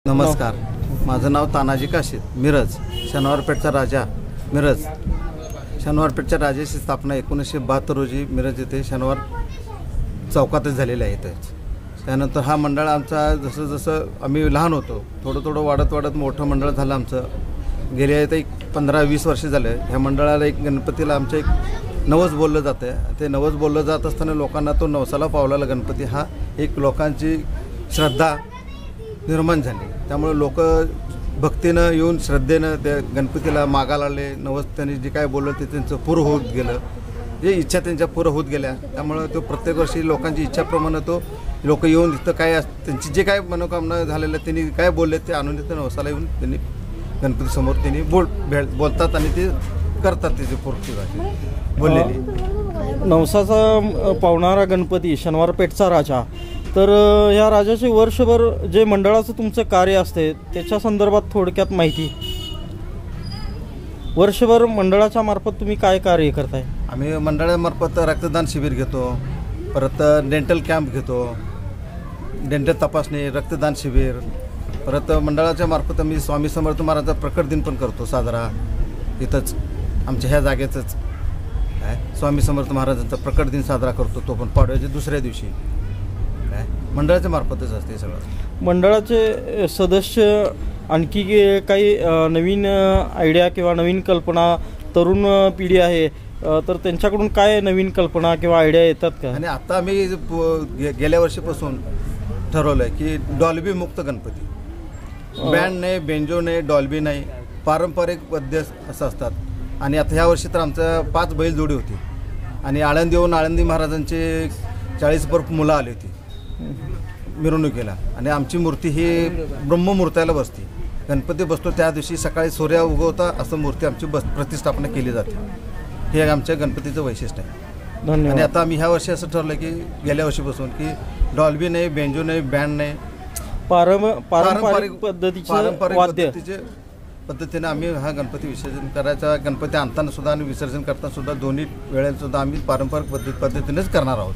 नमस्कार, माझं नाव तानाजी काशीद, मिरज. शनिवारपेठचा राजा, मिरज. शनिवारपेठच्या राजाची स्थापना 1972 रोजी मिरज येथे शनिवार चौकातच झालेली आहे. त्यानंतर हा मंडळ आमचा जसं जसं आम्ही लहान होतो थोडं वाढत मोठं मंडळ झालं आमचं. गेल्या एक 15-20 वर्ष झालं ह्या मंडळाला एक गणपतीला आमचं एक नवस बोललं जातं आहे. ते नवस बोललं जात असताना लोकांना तो नवसाला पावलेला गणपती हा एक लोकांची श्रद्धा निर्माण झाली. त्यामुळे लोक भक्तीनं येऊन श्रद्धेनं त्या गणपतीला मागायला लागले. नवस त्यांनी जे काय बोललं ते त्यांचं पूर्ण होत गेलं, जे इच्छा त्यांच्या पूर्ण होत गेल्या. त्यामुळं तो प्रत्येक वर्षी लोकांची इच्छाप्रमाणे तो लोक येऊन तिथं काय त्यांची जे काय मनोकामना झालेलं त्यांनी काय बोलले ते आणून तिथं नवसाला येऊन त्यांनी गणपतीसमोर त्यांनी बोलतात आणि ते करतात त्याची पूर्ती बोललेली. नवसाचा पावणारा गणपती, शनिवारपेठचा राजा. तर ह्या राजाचे वर्षभर जे मंडळाचं तुमचं कार्य असते त्याच्या संदर्भात थोडक्यात माहिती. वर्षभर मंडळाच्या मार्फत तुम्ही काय कार्य करताय? आम्ही मंडळामार्फत रक्तदान शिबिर घेतो, परत डेंटल कॅम्प घेतो, डेंटल तपासणी, रक्तदान शिबिर. परत मंडळाच्या मार्फत आम्ही स्वामी समर्थ महाराजांचा प्रकट दिन पण करतो साजरा. इथंच आमच्या ह्या जागेतच स्वामी समर्थ महाराजांचा प्रकट दिन साजरा करतो, तो पण पाडव्याच्या दुसऱ्या दिवशी. मंडळाच्या मार्फतच असते सगळं. मंडळाचे सदस्य आणखी काही नवीन आयडिया किंवा नवीन कल्पना, तरुण पिढी आहे तर त्यांच्याकडून काय नवीन कल्पना किंवा आयडिया येतात का? आणि आता आम्ही गेल्या वर्षीपासून ठरवलं आहे की डॉल्बी मुक्त गणपती. बँड नाही, बेंजो नाही, डॉल्बी नाही, पारंपरिक पद्धत असं असतात. आणि आता ह्या वर्षी तर आमचं 5 बैलजोडी होती आणि आळंदीहून आळंदी महाराजांचे 40 मुलं आली होती मिरवणुकीला. आणि आमची मूर्ती ही ब्रह्ममूर्त्याला बसते. गणपती बसतो त्या दिवशी सकाळी सूर्य उगवता असं मूर्ती आमची प्रतिष्ठापना केली जाते. हे आमच्या गणपतीचं वैशिष्ट्य आहे. धन्यवाद. आणि आता आम्ही ह्या वर्षी असं ठरलं की गेल्या वर्षीपासून की डॉल्बी नाही, बेंजो नाही, बँड नाही, पारंपरिक पद्धतीने आम्ही हा गणपती विसर्जन करायचा. गणपती आणताना सुद्धा आणि विसर्जन करताना सुद्धा दोन्ही वेळेला सुद्धा आम्ही पारंपरिक पद्धतीनेच करणार आहोत.